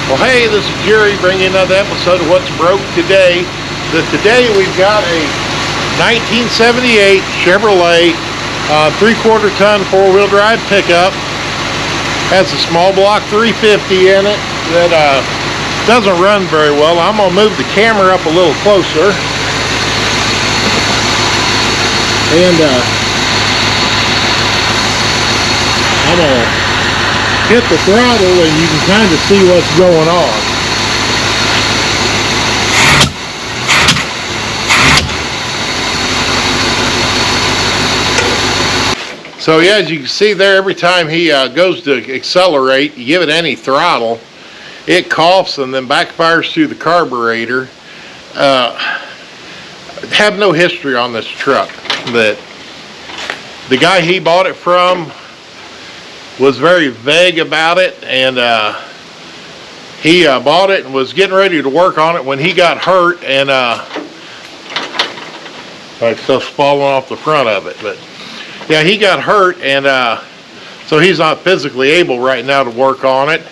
Well, hey, this is Jerry bringing another episode of What's Broke Today. Today we've got a 1978 Chevrolet 3/4 ton 4-wheel drive pickup. Has a small block 350 in it that doesn't run very well. I'm going to move the camera up a little closer. And I'm going to hit the throttle and you can kind of see what's going on. So yeah, as you can see there, every time he goes to accelerate, you give it any throttle, it coughs and then backfires through the carburetor. Have no history on this truck, but the guy he bought it from was very vague about it, and he bought it and was getting ready to work on it when he got hurt, and like stuff's falling off the front of it. But yeah, he got hurt, and so he's not physically able right now to work on it.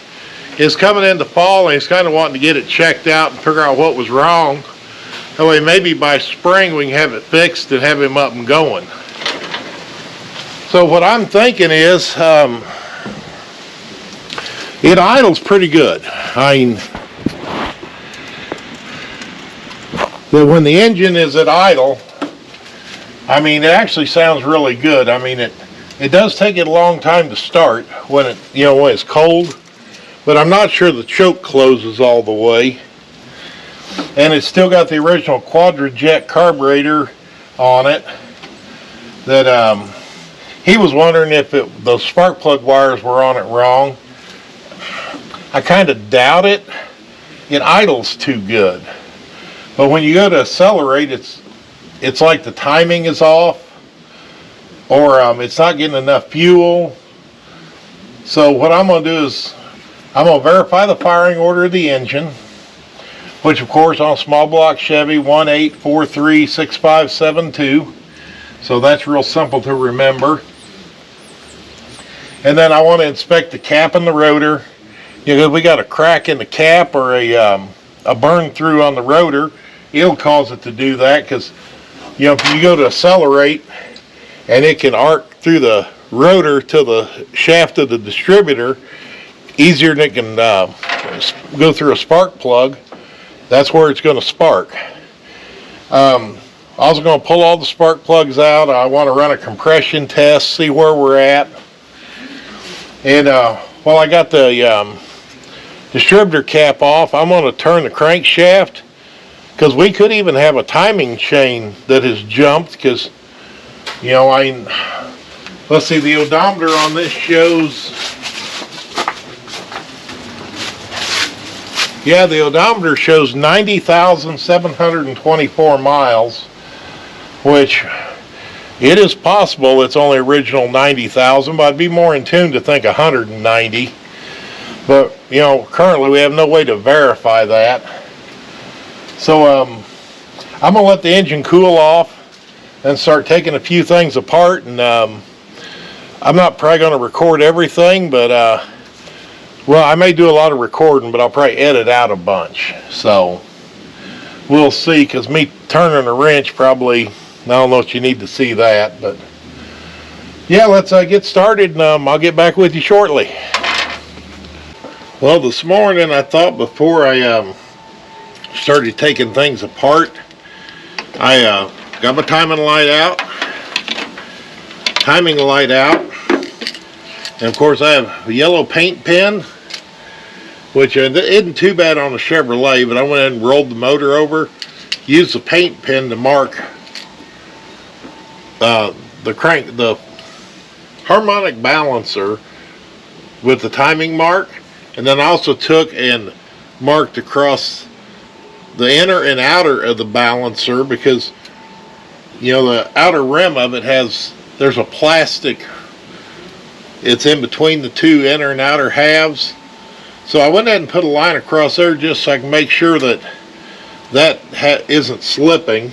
It's coming into fall, and he's kind of wanting to get it checked out and figure out what was wrong. That way maybe by spring we can have it fixed and have him up and going. So what I'm thinking is, it idles pretty good. I mean, when the engine is at idle, I mean, it actually sounds really good. I mean, it does take it a long time to start when it, when it's cold, but I'm not sure the choke closes all the way. And it's still got the original quadrajet carburetor on it that he was wondering if those spark plug wires were on it wrong. I kind of doubt it. It idles too good. But when you go to accelerate, it's like the timing is off, or it's not getting enough fuel. So what I'm going to do is I'm going to verify the firing order of the engine, which of course on small block Chevy 18436572. So that's real simple to remember. And then I want to inspect the cap and the rotor. If we got a crack in the cap or a burn through on the rotor, it'll cause it to do that, because if you go to accelerate and it can arc through the rotor to the shaft of the distributor easier than it can go through a spark plug, that's where it's going to spark. I'm also going to pull all the spark plugs out. I want to run a compression test, see where we're at. And while I got the distributor cap off, I'm going to turn the crankshaft, because we could even have a timing chain that has jumped, because let's see, the odometer on this shows, yeah, the odometer shows 90,724 miles, which it is possible it's only original 90,000, but I'd be more in tune to think 190. But currently we have no way to verify that. So I'm gonna let the engine cool off and start taking a few things apart. And I'm not probably gonna record everything, but well, I may do a lot of recording, but I'll probably edit out a bunch. So we'll see, because me turning a wrench probably, I don't know if you need to see that, but yeah, let's get started, and I'll get back with you shortly. Well, this morning I thought before I started taking things apart, I got my timing light out, and of course I have a yellow paint pen, which isn't too bad on a Chevrolet, but I went ahead and rolled the motor over, used the paint pen to mark the harmonic balancer with the timing mark, and then I also took and marked across the inner and outer of the balancer, because the outer rim of it there's a plastic, it's in between the two inner and outer halves. So I went ahead and put a line across there just so I can make sure that isn't slipping.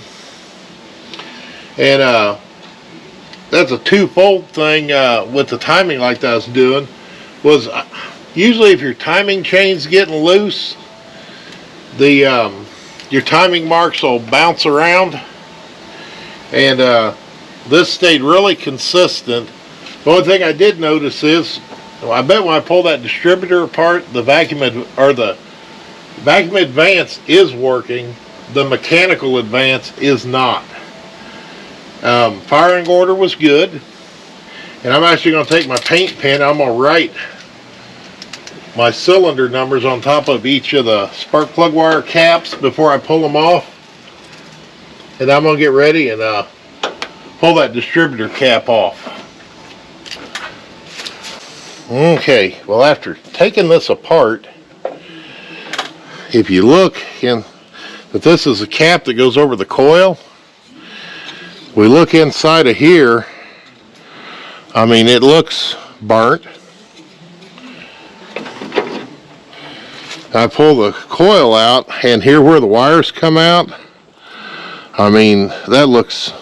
And that's a twofold thing with the timing like that I was doing, was usually if your timing chain's getting loose, the your timing marks will bounce around, and this stayed really consistent. The only thing I did notice is, I bet when I pull that distributor apart, the vacuum advance is working, the mechanical advance is not. Firing order was good, and I'm actually going to take my paint pen. I'm going to write my cylinder numbers on top of each of the spark plug wire caps before I pull them off, and I'm going to get ready and pull that distributor cap off. Okay, well, after taking this apart, if you look in, that this is a cap that goes over the coil, we look inside of here, I mean, it looks burnt. I pull the coil out, and here where the wires come out, I mean, that looks,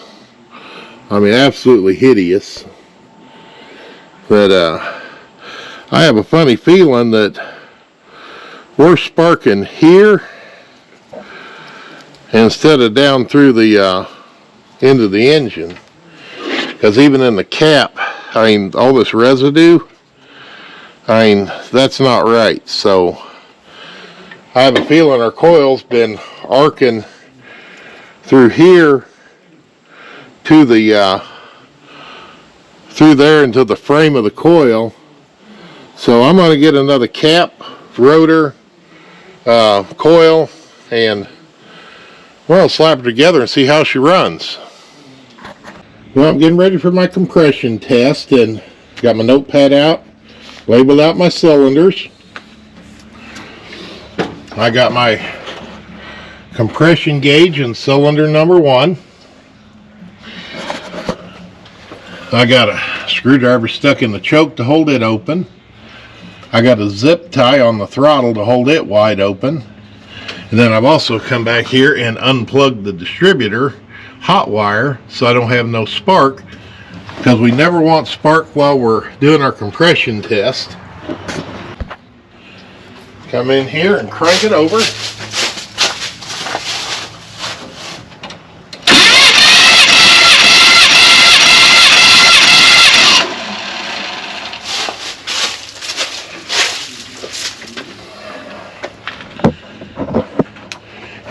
I mean, absolutely hideous. But I have a funny feeling that we're sparking here instead of down through the into the engine, because even in the cap, I mean, all this residue, I mean, that's not right. So I have a feeling our coil's been arcing through here to the through there into the frame of the coil. So I'm going to get another cap, rotor, coil, and, well, slap her together and see how she runs. Well, I'm getting ready for my compression test, and got my notepad out, labeled out my cylinders. I got my compression gauge in cylinder number 1. I got a screwdriver stuck in the choke to hold it open. I got a zip tie on the throttle to hold it wide open. And then I've also come back here and unplugged the distributor hot wire so I don't have no spark, because we never want spark while we're doing our compression test. Come in here and crank it over.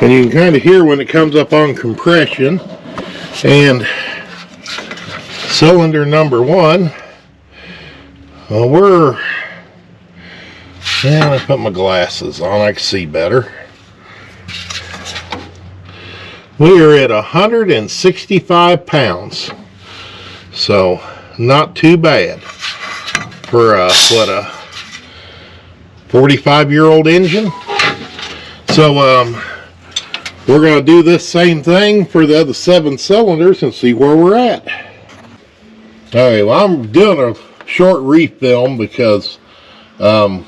And you can kind of hear when it comes up on compression. And cylinder number 1, well, I put my glasses on, I can see better. We are at 165 pounds. So, not too bad for what, a 45-year-old engine. So, we're going to do this same thing for the other 7 cylinders and see where we're at. Alright, well, I'm doing a short refilm because I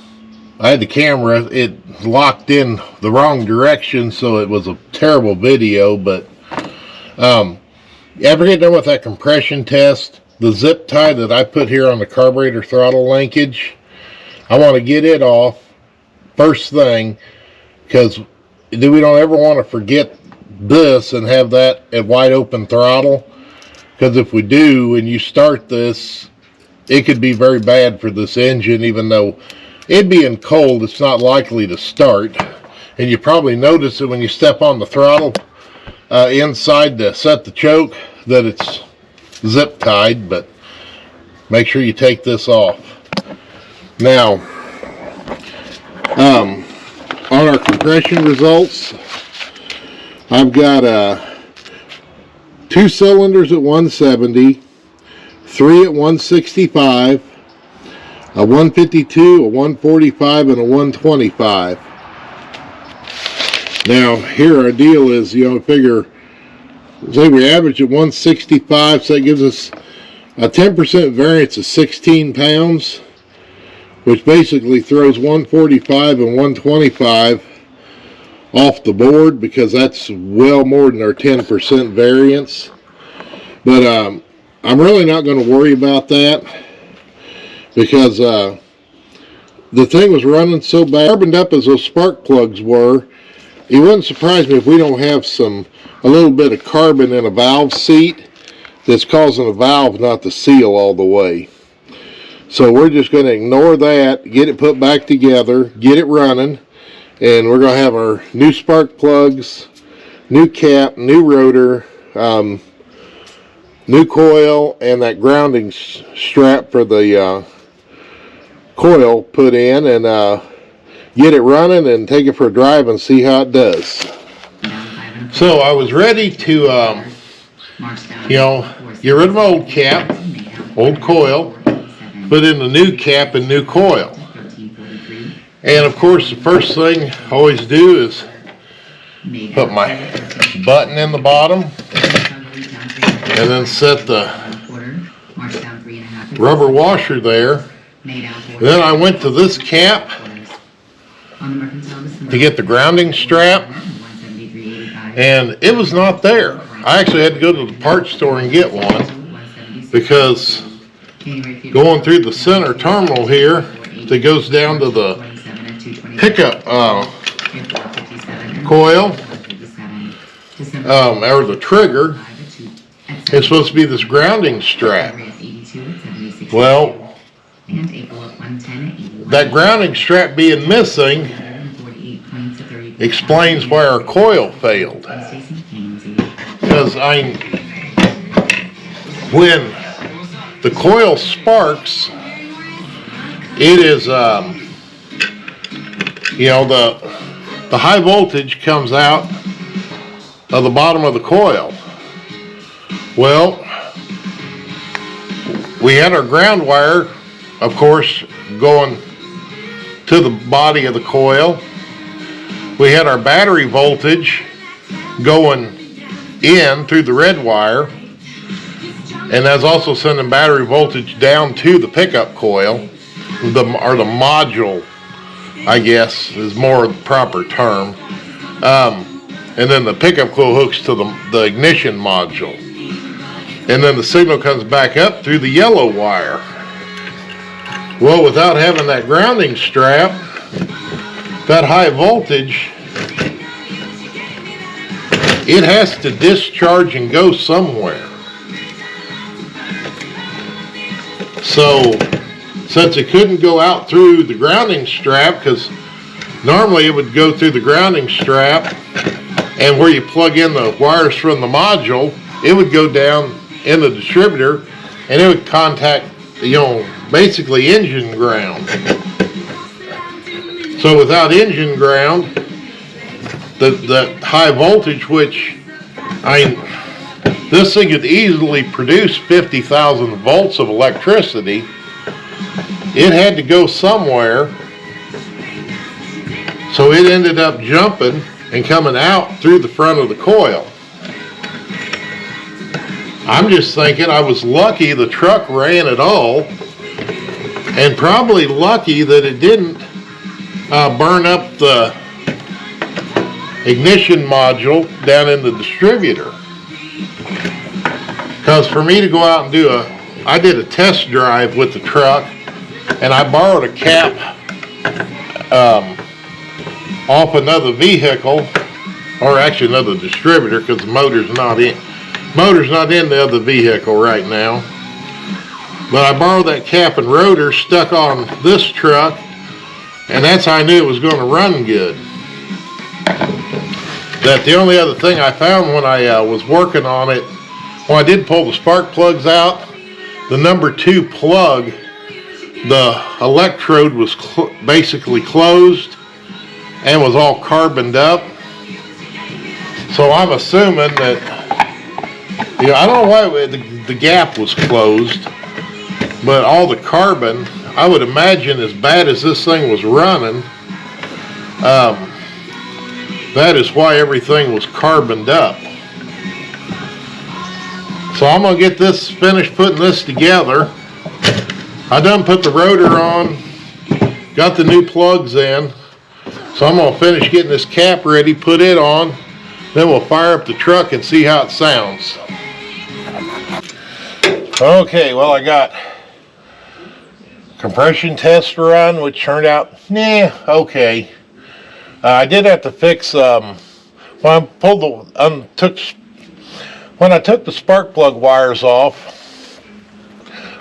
had the camera, it locked in the wrong direction, so it was a terrible video. But after getting done with that compression test, the zip tie that I put here on the carburetor throttle linkage, I want to get it off first thing, because we don't ever want to forget this and have that at wide open throttle, because if we do and you start this, it could be very bad for this engine. Even though it being cold, it's not likely to start. And you probably notice it when you step on the throttle inside to set the choke, that it's zip tied. But make sure you take this off. Now, on our compression results, I've got 2 cylinders at 170, 3 at 165, a 152, a 145, and a 125. Now, here our deal is, figure, say we average at 165, so that gives us a 10% variance of 16 pounds. Which basically throws 145 and 125 off the board, because that's well more than our 10% variance. But I'm really not going to worry about that, because the thing was running so bad, carboned up as those spark plugs were. It wouldn't surprise me if we don't have a little bit of carbon in a valve seat that's causing the valve not to seal all the way. So we're just going to ignore that, get it put back together, get it running, and we're going to have our new spark plugs, new cap, new rotor, new coil, and that grounding strap for the coil put in, and get it running and take it for a drive and see how it does. So I was ready to, get rid of my old cap, old coil, put in the new cap and new coil. And of course, the first thing I always do is put my button in the bottom and then set the rubber washer there. Then I went to this cap to get the grounding strap, and it was not there. I actually had to go to the parts store and get one, because going through the center terminal here that goes down to the pickup coil, or the trigger, it's supposed to be this grounding strap. Well, that grounding strap being missing explains why our coil failed. Because when the coil sparks, it is, the high voltage comes out of the bottom of the coil. Well, we had our ground wire, of course, going to the body of the coil. We had our battery voltage going in through the red wire, and that's also sending battery voltage down to the pickup coil, or the module, I guess is more the proper term. And then the pickup coil hooks to the ignition module, and then the signal comes back up through the yellow wire. Well, without having that grounding strap, that high voltage, it has to discharge and go somewhere. So, since it couldn't go out through the grounding strap, because normally it would go through the grounding strap, and where you plug in the wires from the module, it would go down in the distributor, and it would contact, basically engine ground. So without engine ground, the high voltage, which, this thing could easily produce 50,000 volts of electricity, it had to go somewhere. So it ended up jumping and coming out through the front of the coil. I'm just thinking I was lucky the truck ran at all, and probably lucky that it didn't burn up the ignition module down in the distributor. Because for me to go out and I did a test drive with the truck, and I borrowed a cap off another vehicle, or actually another distributor, because the motor's not in the other vehicle right now. But I borrowed that cap and rotor, stuck on this truck, and that's how I knew it was going to run good. That the only other thing I found when I was working on it, when I did pull the spark plugs out, the number 2 plug, the electrode was basically closed and was all carboned up. So I'm assuming that, I don't know why the gap was closed, but all the carbon, I would imagine, as bad as this thing was running, that is why everything was carboned up. So I'm going to get this finished putting this together. I done put the rotor on, got the new plugs in, so I'm going to finish getting this cap ready, put it on, then we'll fire up the truck and see how it sounds. Okay, well, I got a compression test run, which turned out, okay. I did have to fix, when I took the spark plug wires off,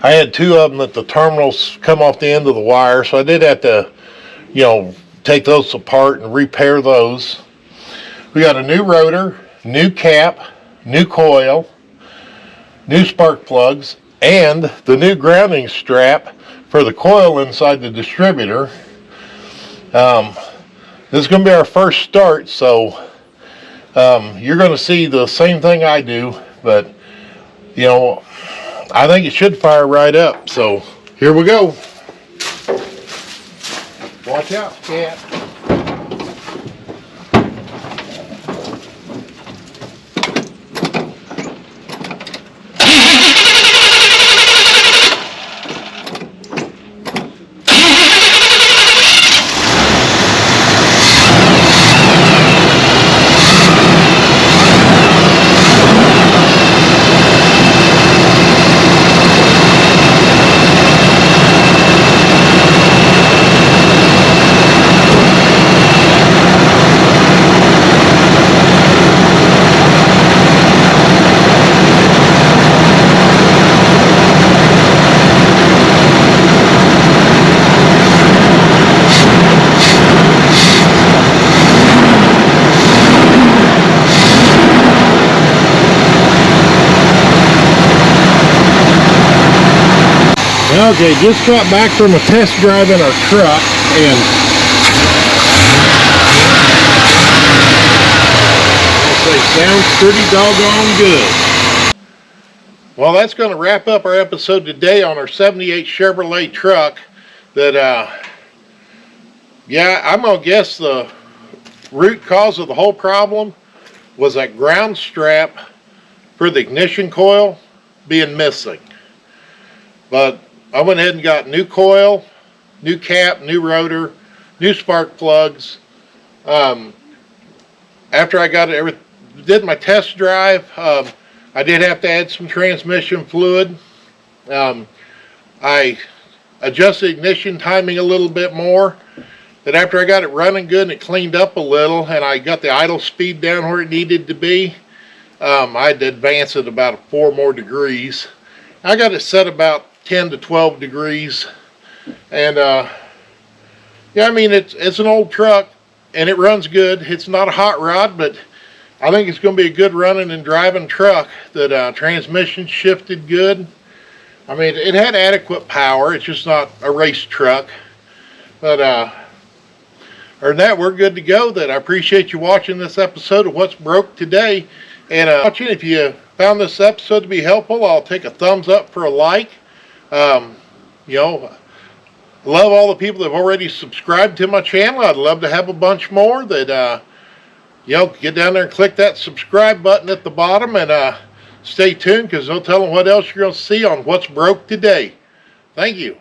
I had two of them that the terminals come off the end of the wire, so I did have to, take those apart and repair those. We got a new rotor, new cap, new coil, new spark plugs, and the new grounding strap for the coil inside the distributor. This is going to be our first start, so you're going to see the same thing I do, but I think it should fire right up. So here we go. Watch out, cat. Okay, just got back from a test drive in our truck, and I'll say sounds pretty doggone good. Well, that's going to wrap up our episode today on our 78 Chevrolet truck that, I'm going to guess the root cause of the whole problem was that ground strap for the ignition coil being missing. But I went ahead and got new coil, new cap, new rotor, new spark plugs. After I did my test drive, I did have to add some transmission fluid. I adjusted ignition timing a little bit more. But after I got it running good and it cleaned up a little, and I got the idle speed down where it needed to be, I had to advance it about 4 more degrees. I got it set about 10 to 12 degrees, and it's an old truck and it runs good. It's not a hot rod, but I think it's going to be a good running and driving truck. That transmission shifted good. I mean, it had adequate power. It's just not a race truck, but other than that, we're good to go. That I appreciate you watching this episode of What's Broke Today, and if you found this episode to be helpful, I'll take a thumbs up for a like. Love all the people that have already subscribed to my channel. I'd love to have a bunch more that, get down there and click that subscribe button at the bottom, and stay tuned, because no telling what else you're going to see on What's Broke Today. Thank you.